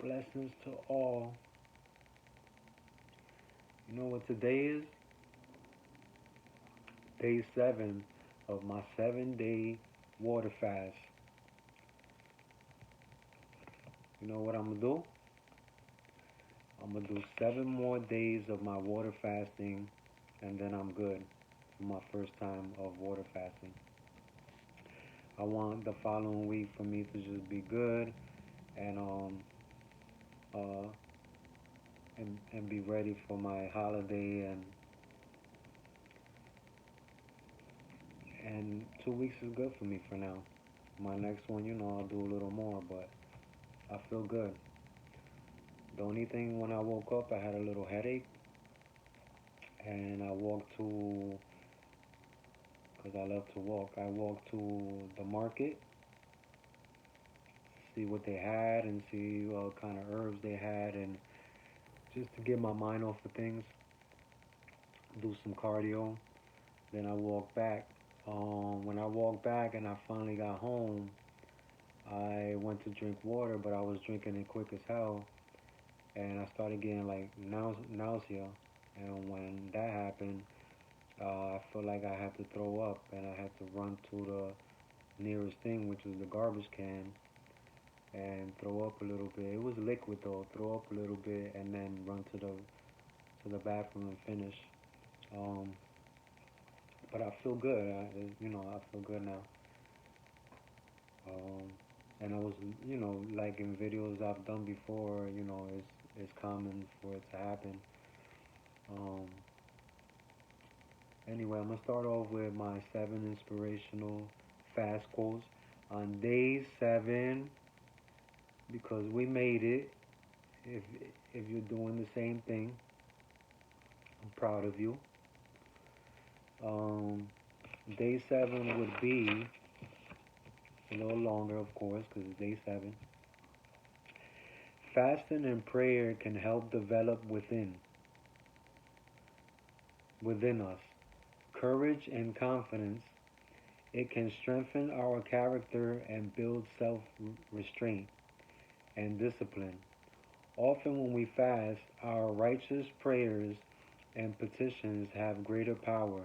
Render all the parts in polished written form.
Blessings to all. You know what today is? Day 7 of my 7-day water fast. You know what I'm going to do? I'm going to do 7 more days of my water fasting, and then I'm good for my first time of water fasting. I want the following week for me to just be good and uh and be ready for my holiday, and 2 weeks is good for me for now. My next one, I'll do a little more, but I feel good. The only thing, when I woke up, I had a little headache, and I walked to, because I love to walk, I walked to the market, see what they had and see what kind of herbs they had, and just to get my mind off of things, do some cardio. Then I walked back. When I walked back and I finally got home, I went to drink water, but I was drinking it quick as hell, and I started getting like nausea. And when that happened, I felt like I had to throw up, and I had to run to the nearest thing, which was the garbage can, and throw up a little bit. It was liquid though. Throw up a little bit, and then run to the bathroom and finish. Um, but I feel good. I feel good now. Um, and I was, like in videos I've done before, it's common for it to happen. Um, anyway, I'm gonna start off with my 7 inspirational fast quotes on day 7, because we made it. If if you're doing the same thing, I'm proud of you. Um, Day 7 would be a little longer, of course, because it's day 7. Fasting and prayer can help develop within us courage and confidence. It can strengthen our character and build self-restraint and discipline. Often when we fast, our righteous prayers and petitions have greater power.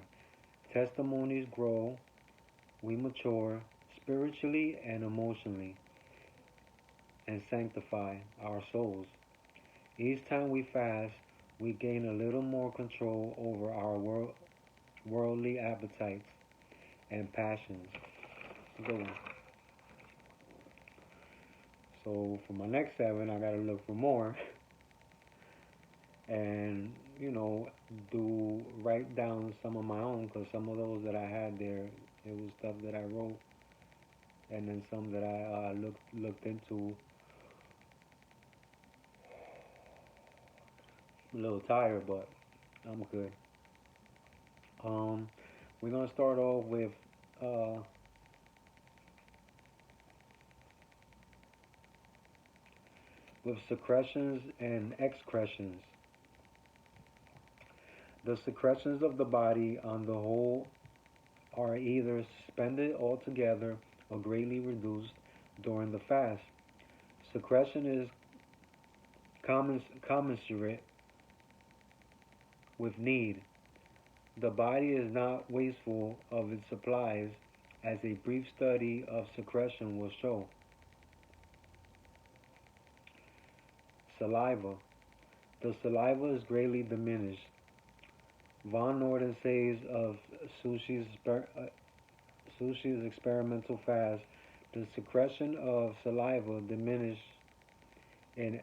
Testimonies grow, we mature spiritually and emotionally, and sanctify our souls. Each time we fast, we gain a little more control over our worldly appetites and passions. Good one. So for my next 7, I gotta look for more and do write down some of my own, because some of those that I had there, it was stuff that I wrote, and then some that I looked into. I'm a little tired, but I'm good. Um, we're gonna start off uh, with secretions and excretions. The secretions of the body on the whole are either suspended altogether or greatly reduced during the fast. Secretion is commensurate with need. The body is not wasteful of its supplies, as a brief study of secretion will show. Saliva. The saliva is greatly diminished. Von Norden says of Sushi's, Sushi's experimental fast, the secretion of saliva diminished in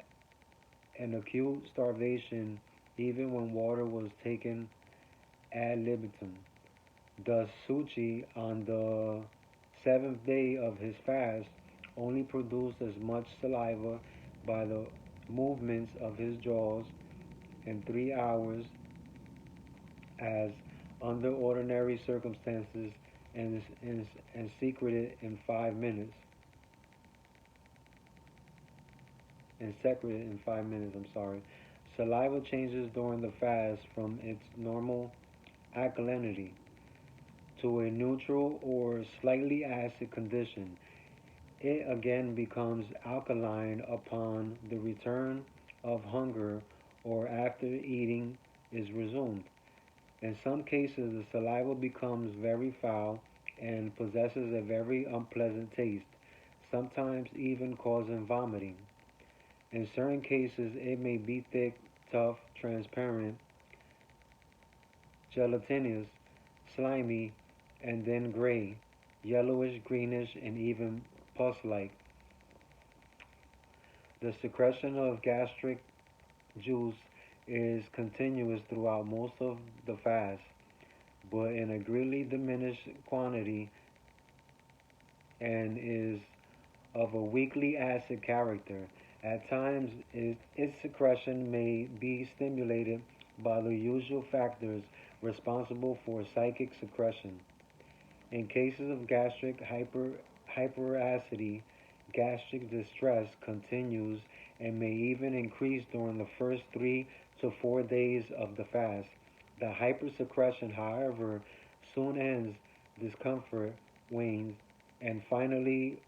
an acute starvation even when water was taken ad libitum. Thus, Suchi, on the 7th day of his fast, only produced as much saliva by the movements of his jaws in 3 hours as under ordinary circumstances, and secreted in 5 minutes. And secreted in 5 minutes. I'm sorry. Saliva changes during the fast from its normal alkalinity to a neutral or slightly acid condition. it again becomes alkaline upon the return of hunger or after eating is resumed. In some cases, the saliva becomes very foul and possesses a very unpleasant taste, sometimes even causing vomiting. In certain cases, it may be thick, tough, transparent, gelatinous, slimy, and then gray, yellowish, greenish, and even pus-like. The secretion of gastric juice is continuous throughout most of the fast, but in a greatly diminished quantity and is of a weakly acid character. At times, its secretion may be stimulated by the usual factors responsible for psychic secretion. In cases of gastric hyperacidity, gastric distress continues and may even increase during the first 3 to 4 days of the fast. The hypersecretion, however, soon ends, discomfort wanes, and finally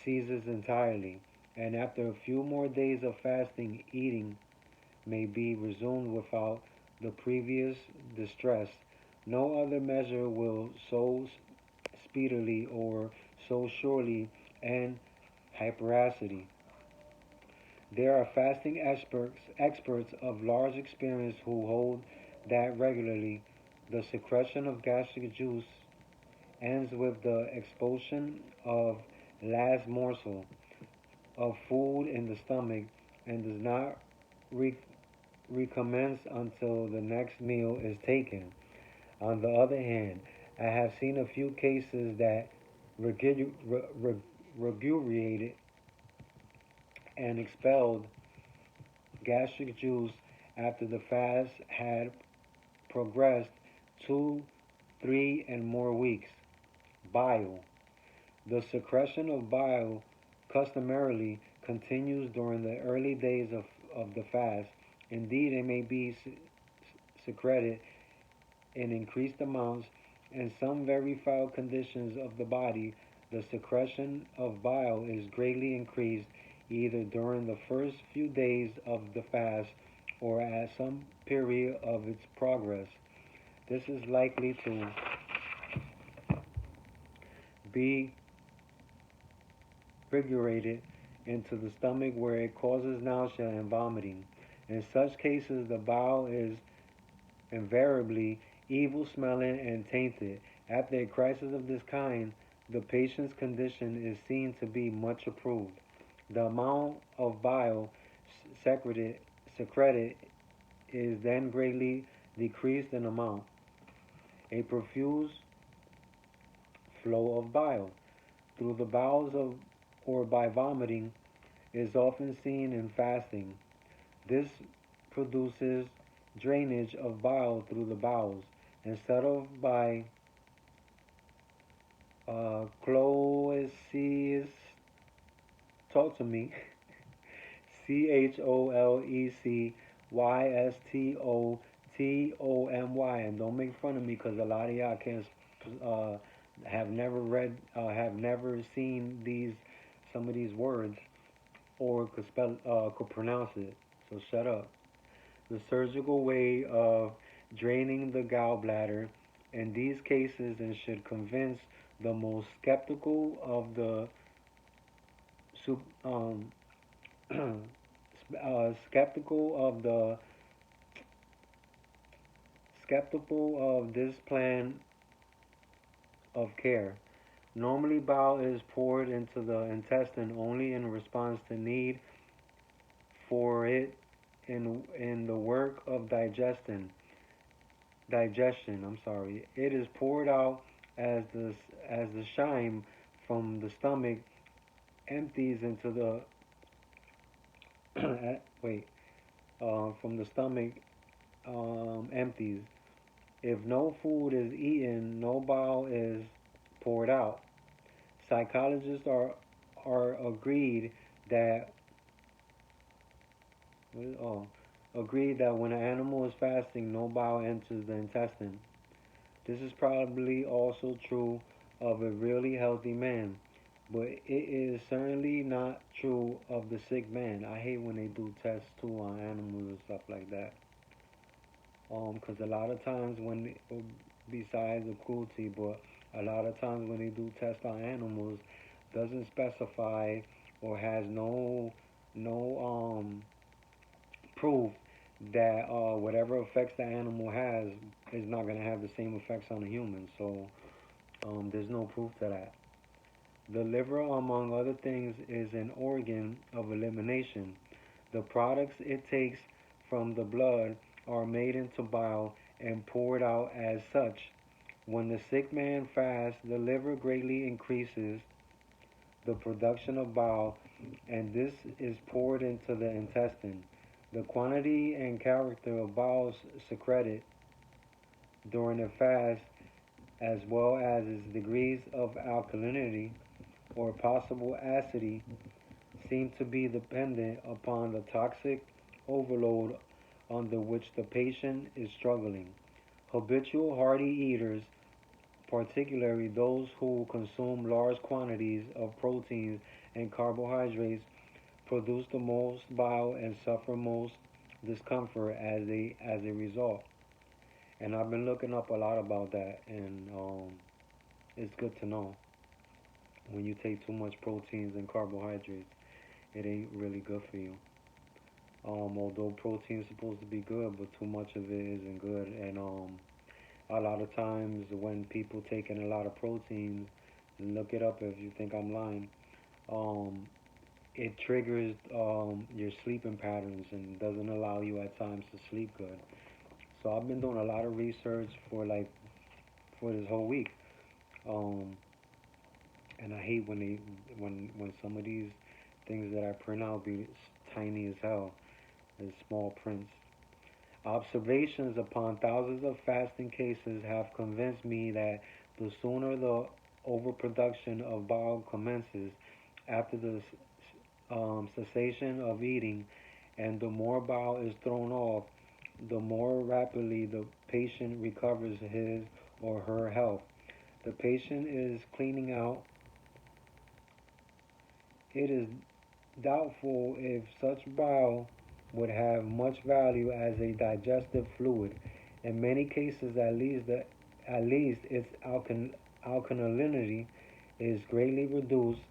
ceases entirely. And after a few more days of fasting, eating may be resumed without the previous distress. No other measure will so speedily or so surely end hyperacity. There are fasting experts of large experience who hold that regularly the secretion of gastric juice ends with the expulsion of last morsel of food in the stomach and does not re- recommence until the next meal is taken. On the other hand, I have seen a few cases that regurgitated and expelled gastric juice after the fast had progressed 2, 3, and more weeks. Bile. The secretion of bile customarily continues during the early days of the fast. Indeed, it may be secreted in increased amounts. In some very foul conditions of the body, the secretion of bile is greatly increased either during the first few days of the fast or at some period of its progress. This is likely to be regurgitated into the stomach where it causes nausea and vomiting. In such cases, the bile is invariably evil smelling and tainted. After a crisis of this kind, the patient's condition is seen to be much improved. The amount of bile secreted is then greatly decreased in amount. A profuse flow of bile through the bowels or by vomiting is often seen in fasting. This produces drainage of bile through the bowels instead of by cholesteatomy, Cholesteatomy, and don't make fun of me because a lot of y'all can't have never seen these some of these words or could pronounce it. So shut up. The surgical way of draining the gallbladder in these cases and should convince the most skeptical of the skeptical of the skeptical of this plan of care. Normally, bile is poured into the intestine only in response to need for it in the work of digestion. I'm sorry. It is poured out as the chyme from the stomach empties into the wait from the stomach empties. If no food is eaten, no bile is poured out. Psychologists are that oh, agreed that when an animal is fasting, no bile enters the intestine. This is probably also true of a really healthy man. But it is certainly not true of the sick man. I hate when they do tests too on animals and stuff like that. 'Cause a lot of times when, besides the cruelty, but a lot of times when they do tests on animals, doesn't specify or has no proof that whatever effects the animal has is not gonna have the same effects on the human. So there's no proof to that. The liver, among other things, is an organ of elimination. The products it takes from the blood are made into bile and poured out as such. When the sick man fasts, the liver greatly increases the production of bile, and this is poured into the intestine. The quantity and character of bile secreted during the fast, as well as its degrees of alkalinity or possible acidity, seem to be dependent upon the toxic overload under which the patient is struggling. Habitual hearty eaters, particularly those who consume large quantities of proteins and carbohydrates, produce the most bile and suffer most discomfort as a result. And I've been looking up a lot about that, and it's good to know. When you take too much proteins and carbohydrates, it ain't really good for you. Although protein is supposed to be good, but too much of it isn't good. And a lot of times when people taking a lot of proteins, look it up if you think I'm lying. Um, it triggers your sleeping patterns and doesn't allow you at times to sleep good. So I've been doing a lot of research for this whole week. Um, and I hate when some of these things that I print out be tiny as hell, as small prints. Observations upon thousands of fasting cases have convinced me that the sooner the overproduction of bile commences after the cessation of eating, and the more bile is thrown off, the more rapidly the patient recovers his or her health. The patient is cleaning out. It is doubtful if such bile would have much value as a digestive fluid. In many cases, at least its alkalinity is greatly reduced,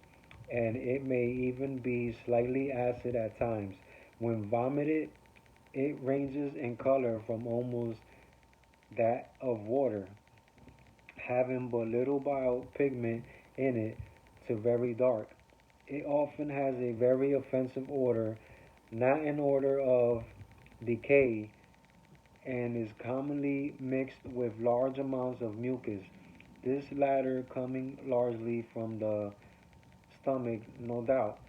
and it may even be slightly acid at times. When vomited, it ranges in color from almost that of water, having but little bile pigment in it, to very dark. It often has a very offensive odor, not an odor of decay, and is commonly mixed with large amounts of mucus, this latter coming largely from the stomach, no doubt.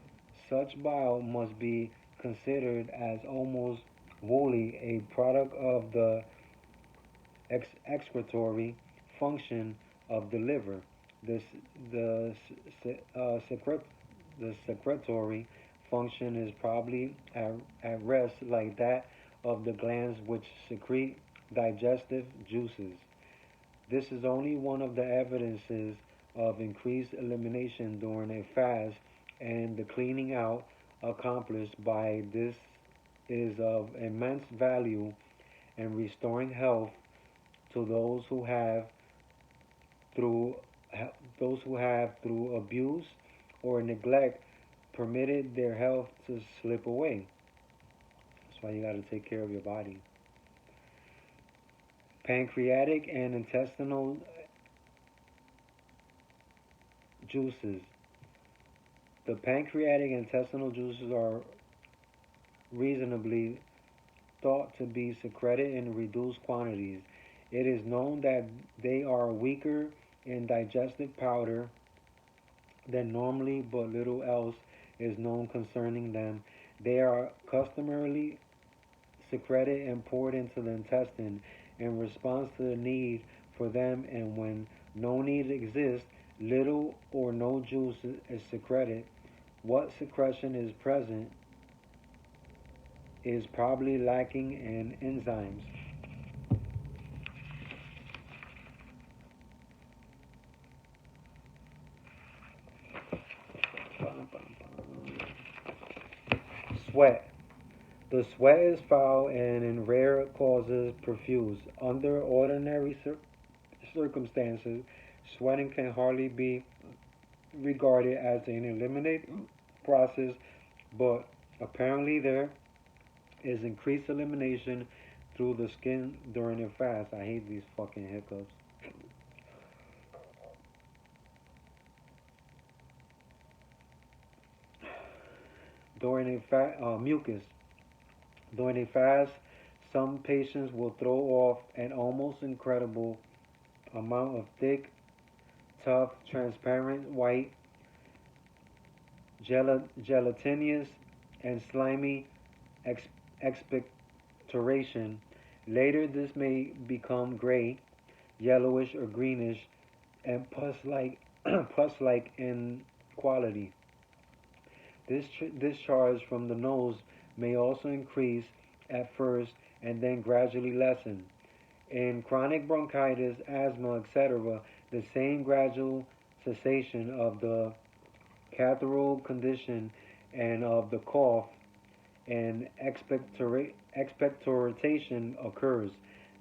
Such bile must be considered as almost wholly a product of the excretory function of the liver. This, the, secret, the secretory function is probably at rest like that of the glands which secrete digestive juices. This is only one of the evidences of increased elimination during a fast, and the cleaning out accomplished by this is of immense value in restoring health to through those who have through abuse or neglect permitted their health to slip away. That's why you got to take care of your body. Pancreatic and intestinal juices. The pancreatic and intestinal juices are reasonably thought to be secreted in reduced quantities. It is known that they are weaker in digestive powder than normally, but little else is known concerning them. They are customarily secreted and poured into the intestine in response to the need for them, and when no need exists, little or no juice is secreted. What secretion is present is probably lacking in enzymes. Sweat. The sweat is foul and in rare causes profuse. Under ordinary circumstances, sweating can hardly be regarded as an eliminating process, but apparently there is increased elimination through the skin during a fast. I hate these fucking hiccups. During a mucus. During a fast, some patients will throw off an almost incredible amount of thick, tough, transparent, white, gelatinous, and slimy ex- expectoration. Later, this may become gray, yellowish, or greenish, and pus-like, pus-like in quality. This discharge from the nose may also increase at first and then gradually lessen. In chronic bronchitis, asthma, etc., the same gradual cessation of the catarrhal condition and of the cough and expectoration occurs.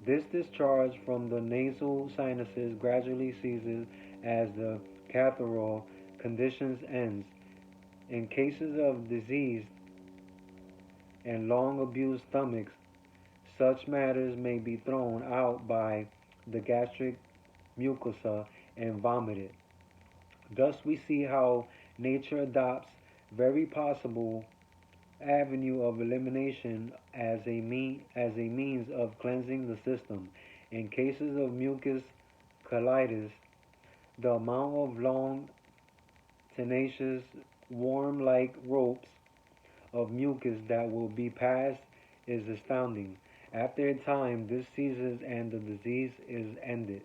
This discharge from the nasal sinuses gradually ceases as the catarrhal condition ends. In cases of diseased and long abused stomachs, such matters may be thrown out by the gastric mucosa and vomited. Thus, we see how nature adopts very possible avenue of elimination as a means of cleansing the system. In cases of mucus colitis, the amount of long, tenacious, worm-like ropes of mucus that will be passed is astounding. After a time, this ceases and the disease is ended.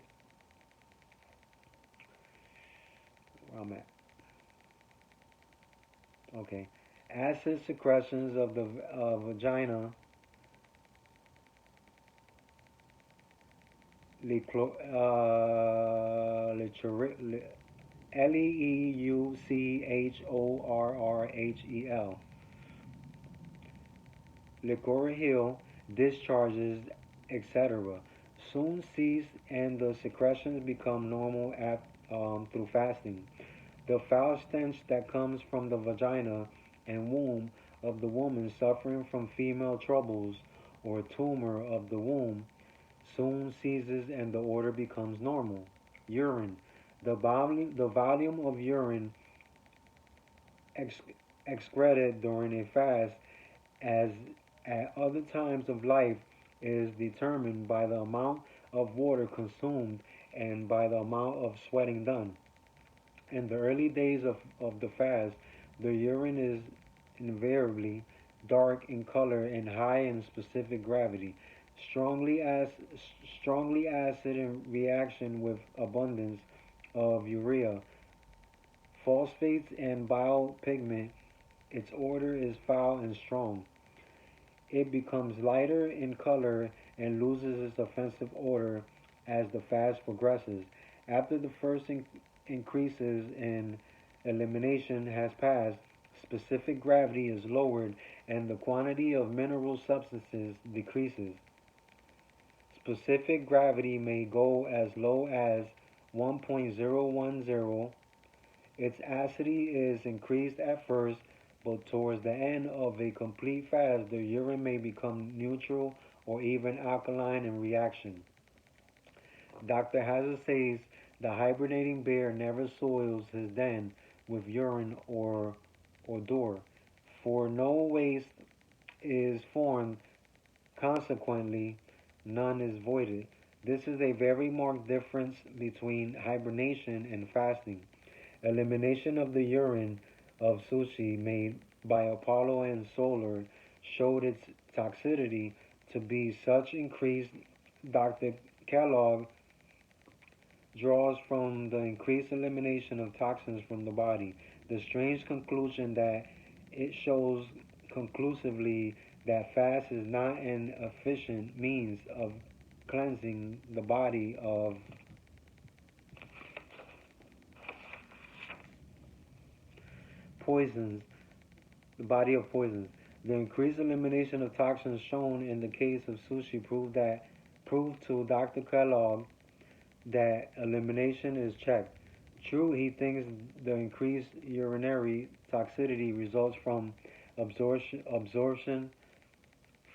Where I'm at. Okay. Acid secretions of the vagina, Leuchorrheel, Licorrheel discharges, etc., soon cease and the secretions become normal through fasting. The foul stench that comes from the vagina and womb of the woman suffering from female troubles or tumor of the womb soon ceases and the order becomes normal. Urine. The volume of urine ex- excreted during a fast, as at other times of life, is determined by the amount of water consumed and by the amount of sweating done. In the early days of the fast, the urine is invariably dark in color and high in specific gravity, strongly, as, strongly acid in reaction with abundance of urea, phosphates, and bile pigment. Its odor is foul and strong. It becomes lighter in color and loses its offensive odor as the fast progresses. After the first increases in elimination has passed, specific gravity is lowered and the quantity of mineral substances decreases. Specific gravity may go as low as 1.010. Its acidity is increased at first, but towards the end of a complete fast, the urine may become neutral or even alkaline in reaction. Dr. Hazard says the hibernating bear never soils his den with urine or odor, for no waste is formed, consequently, none is voided. This is a very marked difference between hibernation and fasting. Elimination of the urine of sushi made by Apollo and Solar showed its toxicity to be such increased. Dr. Kellogg draws from the increased elimination of toxins from the body the strange conclusion that it shows conclusively that fast is not an efficient means of cleansing the body of poisons, the body of poisons. The increased elimination of toxins shown in the case of sushi proved to Dr. Kellogg that elimination is checked. True, he thinks the increased urinary toxicity results from absorption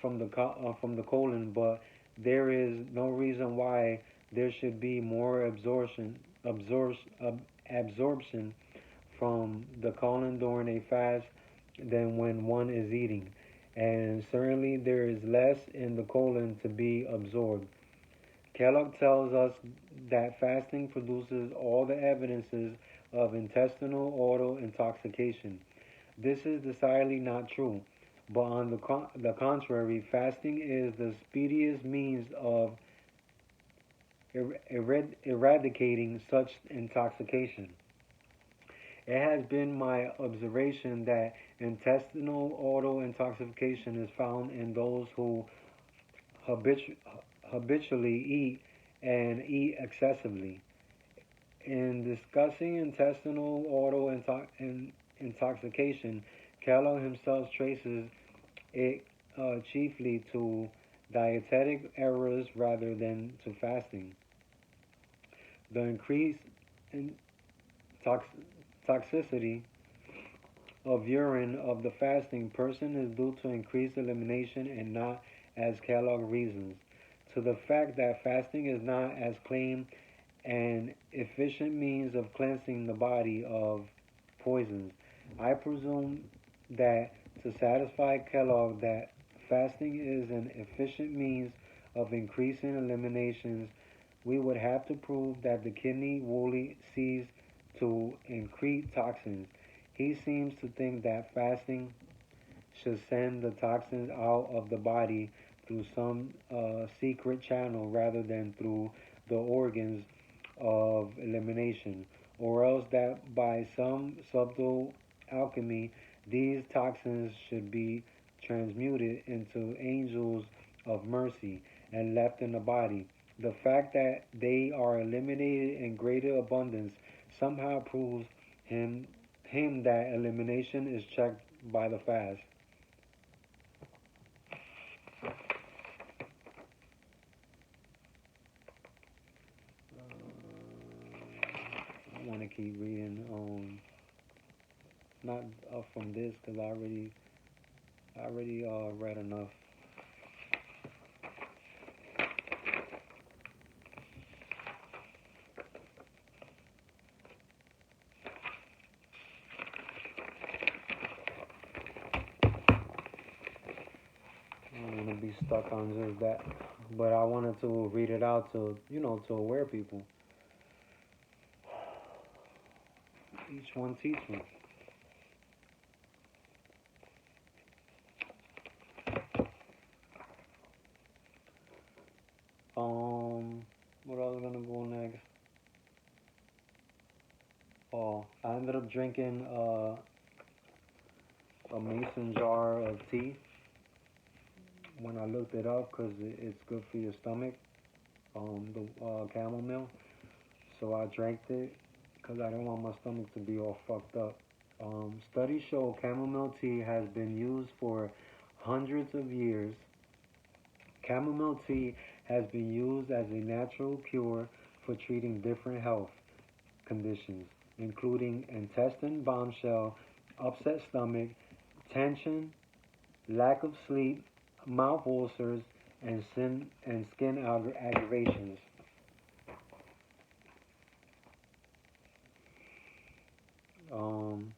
from the colon, but there is no reason why there should be more absorption from the colon during a fast than when one is eating, and certainly there is less in the colon to be absorbed. Kellogg tells us that fasting produces all the evidences of intestinal auto intoxication. This is decidedly not true, but on the contrary, fasting is the speediest means of eradicating such intoxication. It has been my observation that intestinal auto intoxication is found in those who habitu- habitually eat and eat excessively. In discussing intestinal auto intoxication, Kellogg himself traces it chiefly to dietetic errors rather than to fasting. The increase in tox- toxicity of urine of the fasting person is due to increased elimination and not, as Kellogg reasons, to the fact that fasting is not, as claimed, an efficient means of cleansing the body of poisons. I presume that to satisfy Kellogg that fasting is an efficient means of increasing eliminations, we would have to prove that the kidney woolly cease to increte toxins. He seems to think that fasting should send the toxins out of the body through some secret channel rather than through the organs of elimination, or else that by some subtle alchemy these toxins should be transmuted into angels of mercy and left in the body. The fact that they are eliminated in greater abundance somehow proves him that elimination is checked by the fast. I want to keep reading. Not from this because I already read enough. I don't want to be stuck on just that, but I wanted to read it out to to aware people. Each one teach one. What I was gonna go next? Oh, I ended up drinking a mason jar of tea when I looked it up because it's good for your stomach. The chamomile. So I drank it because I didn't want my stomach to be all fucked up. Studies show chamomile tea has been used for hundreds of years. Chamomile tea has been used as a natural cure for treating different health conditions, including intestine bombshell, upset stomach, tension, lack of sleep, mouth ulcers, and skin aggravations. Um,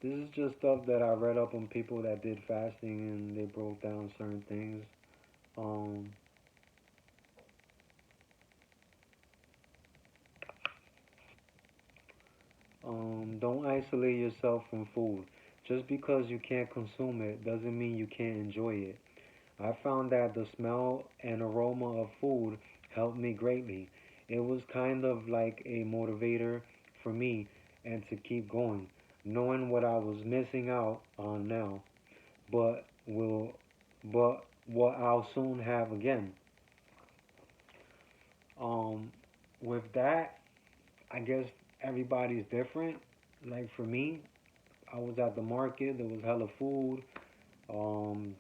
this is just stuff that I read up on people that did fasting and they broke down certain things. Um, don't isolate yourself from food. Just because you can't consume it doesn't mean you can't enjoy it. I found that the smell and aroma of food helped me greatly. It was kind of like a motivator for me and to keep going, knowing what I was missing out on now, but will but what I'll soon have again. Um, with that, I guess everybody's different. Like for me, I was at the market. There was hella food.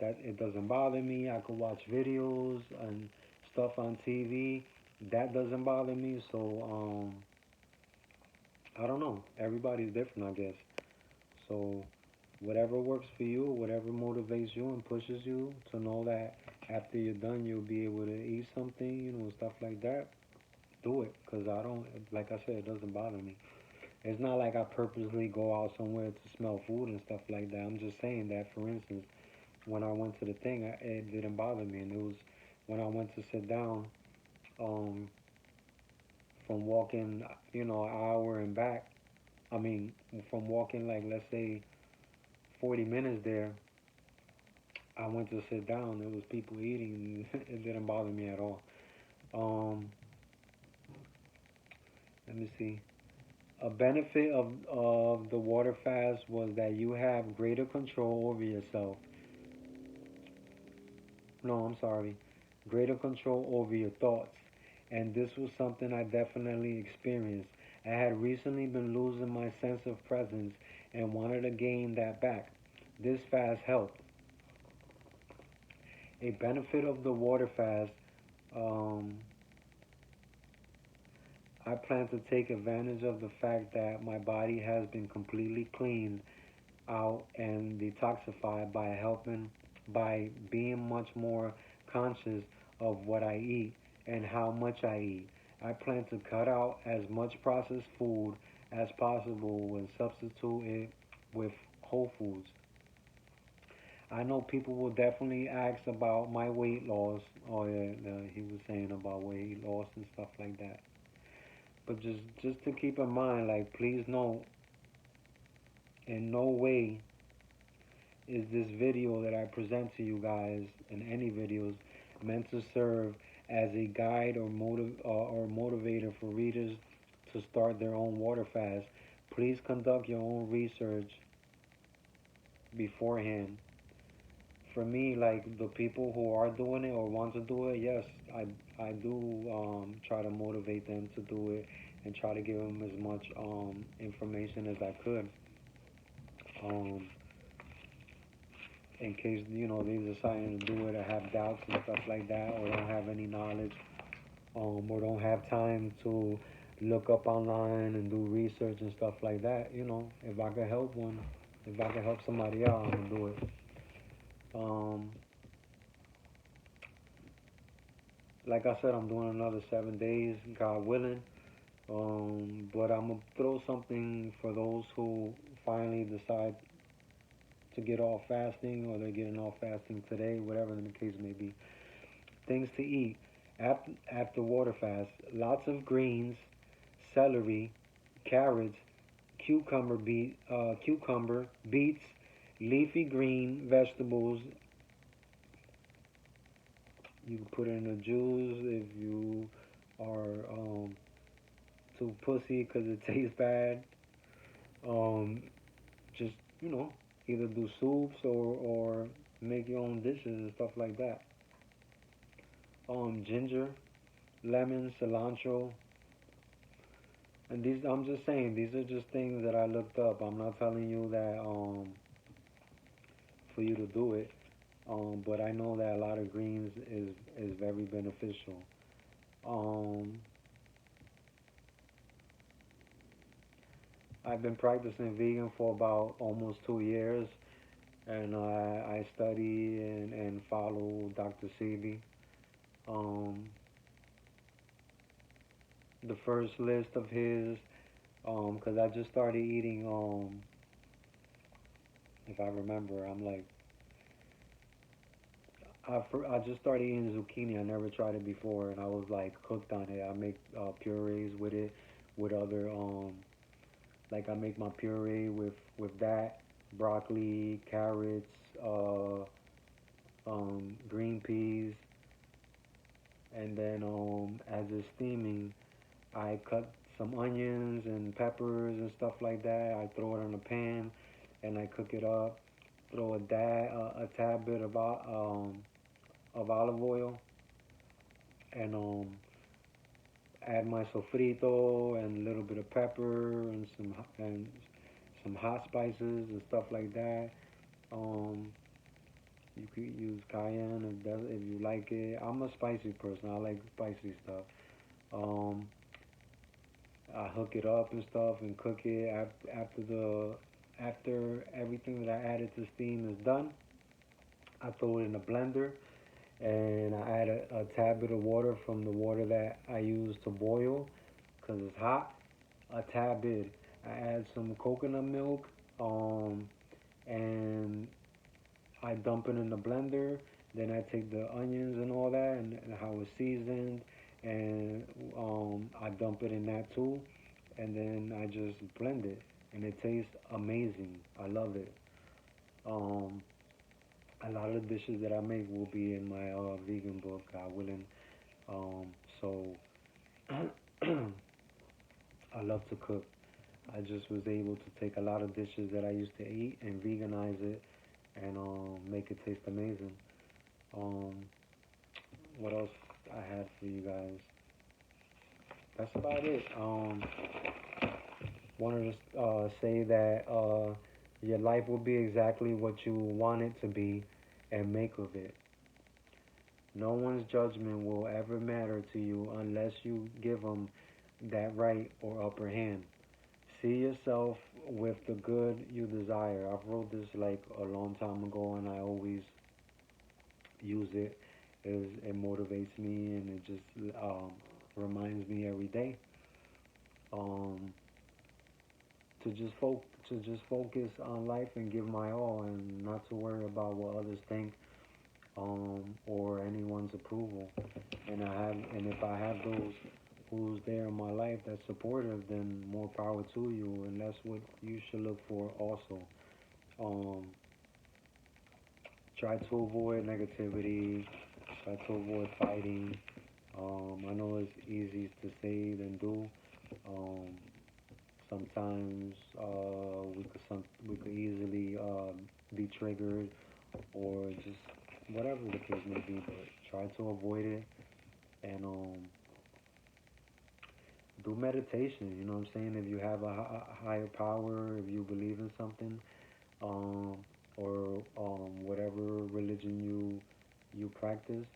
That it doesn't bother me. I could watch videos and stuff on TV. That doesn't bother me. So I don't know. Everybody's different, I guess. So whatever works for you, whatever motivates you and pushes you to know that after you're done, you'll be able to eat something, stuff like that. Do it, cause I don't. Like I said, it doesn't bother me. It's not like I purposely go out somewhere to smell food and stuff like that. I'm just saying that, for instance, when I went to the thing, it didn't bother me, and it was when I went to sit down, um, from walking, an hour and back. I mean, from walking like let's say 40 minutes there, I went to sit down. There was people eating. It didn't bother me at all. Um, Let me see. A benefit of the water fast was that you have greater control over yourself. No, I'm sorry. Greater control over your thoughts. And this was something I definitely experienced. I had recently been losing my sense of presence and wanted to gain that back. This fast helped. A benefit of the water fast, um, I plan to take advantage of the fact that my body has been completely cleaned out and detoxified by being much more conscious of what I eat and how much I eat. I plan to cut out as much processed food as possible and substitute it with whole foods. I know people will definitely ask about my weight loss. Oh yeah, he was saying about weight loss and stuff like that. But just to keep in mind, like please note, in no way is this video that I present to you guys in any videos meant to serve as a guide or motivator for readers to start their own water fast. Please conduct your own research beforehand. For me, like the people who are doing it or want to do it, yes, I do try to motivate them to do it and try to give them as much information as I could. Um, in case they deciding to do it or have doubts and stuff like that, or don't have any knowledge, or don't have time to look up online and do research and stuff like that. If I could help if I could help somebody out, I'm gonna do it. Um, like I said, I'm doing another 7 days, God willing. But I'm gonna throw something for those who finally decide to get off fasting, or they're getting off fasting today, whatever the case may be. Things to eat after water fast: lots of greens, celery, carrots, cucumber, beets, leafy green vegetables. You can put it in a juice if you are too pussy because it tastes bad. Um, just either do soups or make your own dishes and stuff like that. Ginger, lemon, cilantro, and these, I'm just saying, these are just things that I looked up. I'm not telling you that for you to do it. But I know that a lot of greens is very beneficial. Um, I've been practicing vegan for about almost 2 years, and I study and follow Dr. Sebi. Um, the first list of his, because I just started eating. If I remember, I just started eating zucchini. I never tried it before, and I was like hooked on it. I make purees with it, with other like I make my puree with that, broccoli, carrots, green peas, and then as it's steaming, I cut some onions and peppers and stuff like that. I throw it in a pan, and I cook it up. Throw a tad bit of olive oil, and add my sofrito and a little bit of pepper and some hot spices and stuff like that. Um, you could use cayenne if you like it. I'm a spicy person. I like spicy stuff. Um, I hook it up and stuff and cook it after everything that I added to steam is done. I throw it in a blender and I add a tad bit of water from the water that I use to boil because it's hot. A tad bit. I add some coconut milk, um, and I dump it in the blender. Then I take the onions and all that and how it's seasoned, and I dump it in that too, and then I just blend it, and it tastes amazing. I love it. Um, a lot of dishes that I make will be in my vegan book, God willing. Um, so I love to cook. I just was able to take a lot of dishes that I used to eat and veganize it and make it taste amazing. Um, what else I had for you guys? That's about it. Wanted to say that your life will be exactly what you want it to be and make of it. No one's judgment will ever matter to you unless you give them that right or upper hand. See yourself with the good you desire. I've wrote this like a long time ago, and I always use it. It motivates me, and it just reminds me every day um, to just focus on life and give my all, and not to worry about what others think or anyone's approval. And if I have those who's there in my life that's supportive, then more power to you, and that's what you should look for also. Um, Try to avoid negativity. Try to avoid fighting. I know it's easy to say than do. Um, Sometimes we could easily be triggered or just whatever the case may be. But try to avoid it and do meditation. You know what I'm saying? If you have a higher power, if you believe in something, um, or whatever religion you practice,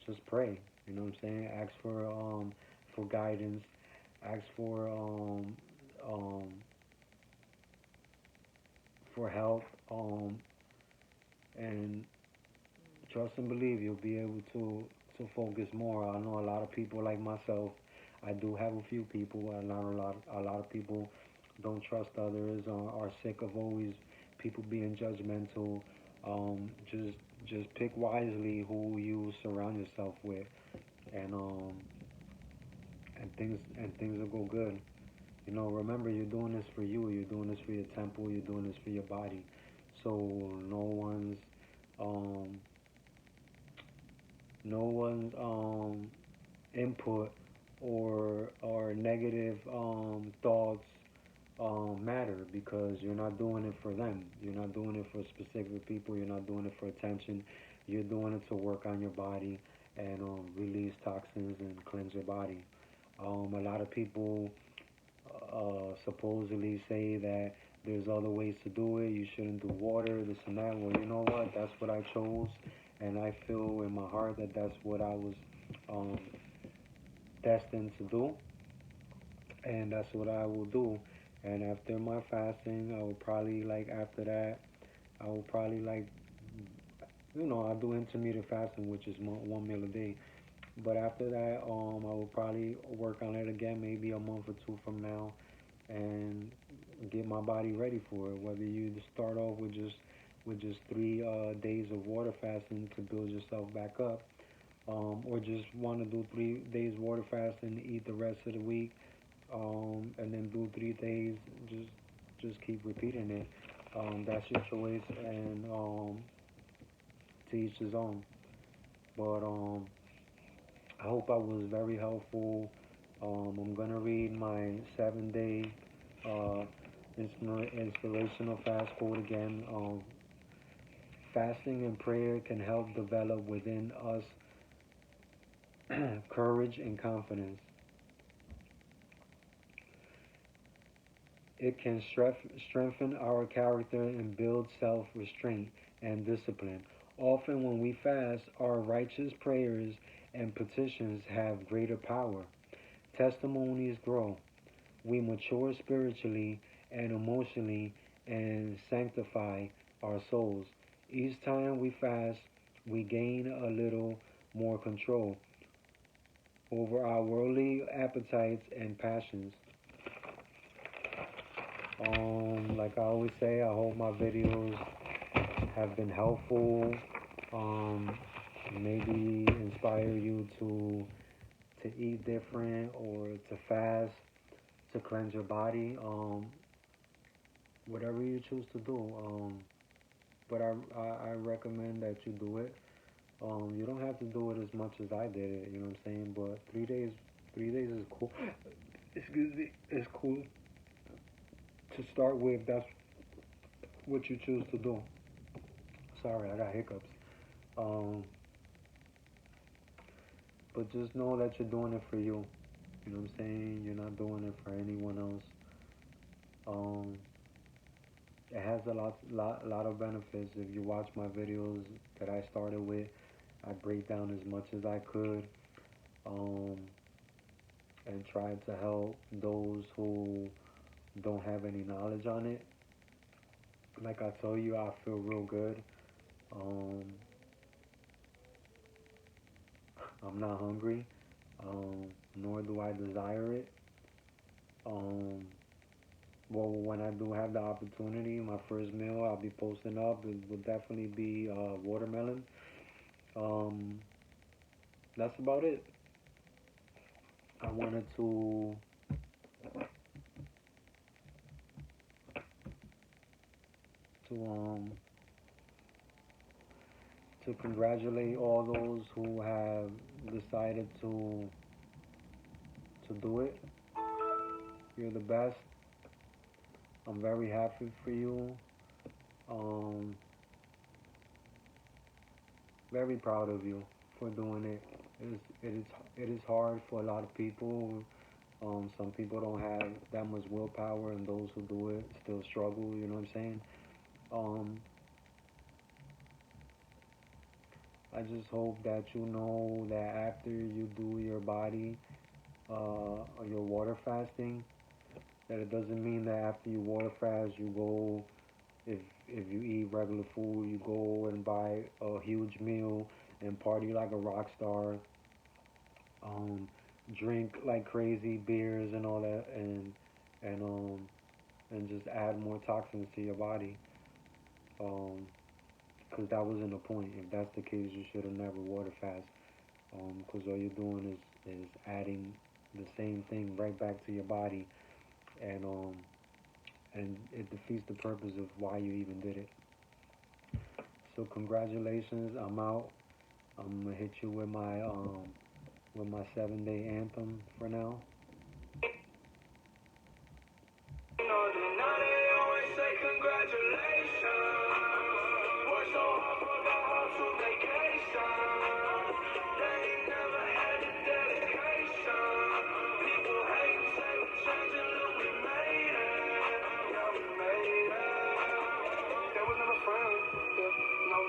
just pray. You know what I'm saying? Ask for guidance. Ask um, for help. And trust and believe you'll be able to focus more. I know a lot of people like myself. I do have a few people. A lot of people don't trust others. Are sick of always people being judgmental. Just pick wisely who you surround yourself with, and things will go good. You know, remember you're doing this for you. You're doing this for your temple. You're doing this for your body. So no one's um, no one's input or negative thoughts matter because you're not doing it for them. You're not doing it for specific people. You're not doing it for attention. You're doing it to work on your body and release toxins and cleanse your body. A lot of people supposedly say that there's other ways to do it. You shouldn't do water, this and that. Well, you know what? That's what I chose, and I feel in my heart that that's what I was um, destined to do, and that's what I will do. And after my fasting, I will probably like after that, I will probably like I do intermittent fasting, which is one meal a day. But after that, I will probably work on it again, maybe a month or two from now, and get my body ready for it. Whether you start off with just 3 days of water fasting to build yourself back up, or just want to do 3 days water fasting, eat the rest of the week, and then do 3 days. Just keep repeating it. That's your choice, and to each his own. But I hope I was very helpful. I'm gonna read my 7-day uh, inspirational fast quote again. Fasting and prayer can help develop within us courage and confidence. It can strengthen our character and build self restraint and discipline. Often, when we fast, our righteous prayers and petitions have greater power. Testimonies grow. We mature spiritually and emotionally and sanctify our souls. Each time we fast, we gain a little more control over our worldly appetites and passions. Like I always say, I hope my videos have been helpful. Um, Maybe inspire you to eat different or to fast, to cleanse your body. Whatever you choose to do. But I recommend that you do it. You don't have to do it as much as I did it. You know what I'm saying? But 3 days is cool. Excuse me, it's cool to start with. That's what you choose to do. Sorry, I got hiccups. Um, but just know that you're doing it for you. You know what I'm saying? You're not doing it for anyone else. Um, it has a lot of benefits. If you watch my videos that I started with, I break down as much as I could, um, and try to help those who don't have any knowledge on it. Like I told you, I feel real good. Um, I'm not hungry, nor do I desire it. Um, well, when I do have the opportunity, my first meal I'll be posting up. It will definitely be watermelon. Um, that's about it. I wanted to to congratulate all those who have decided to do it. You're the best. I'm very happy for you. Um, Very proud of you for doing it. It is hard for a lot of people. Some people don't have that much willpower, and those who do it still struggle. You know what I'm saying? Um, I just hope that you know that after you do your body, your water fasting, that it doesn't mean that after you water fast you go, if you eat regular food, you go and buy a huge meal and party like a rock star, um, drink like crazy beers and all that, and and just add more toxins to your body. Um, because that wasn't the point. If that's the case, you should have never water fast. Because all you're doing is adding the same thing right back to your body, and it defeats the purpose of why you even did it. So congratulations, I'm out. I'm gonna hit you with my 7-day anthem for now.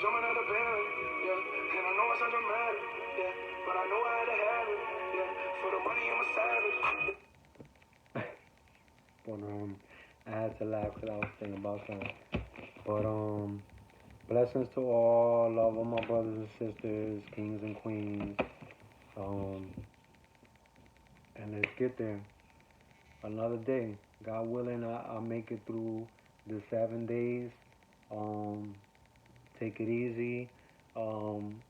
Jumping out the bed, yeah. And I know I sound dramatic, yeah. But I know I had to have it, yeah. For the money, I'm a savage. But I had to laugh because I was thinking about something. But blessings to all, love of my brothers and sisters, kings and queens. Um, and let's get there. Another day. God willing, I'll make it through the 7 days. Um, Take it easy. Um,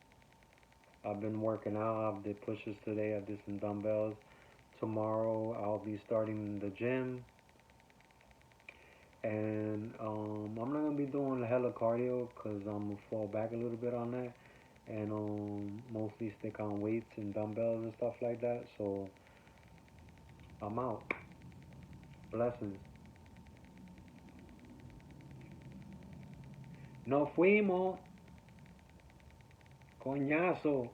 I've been working out. I did push-ups today. I did some dumbbells. Tomorrow I'll be starting the gym. And I'm not gonna be doing hella cardio because I'm gonna fall back a little bit on that, and mostly stick on weights and dumbbells and stuff like that. So I'm out. Blessings. Nos fuimos, coñazo.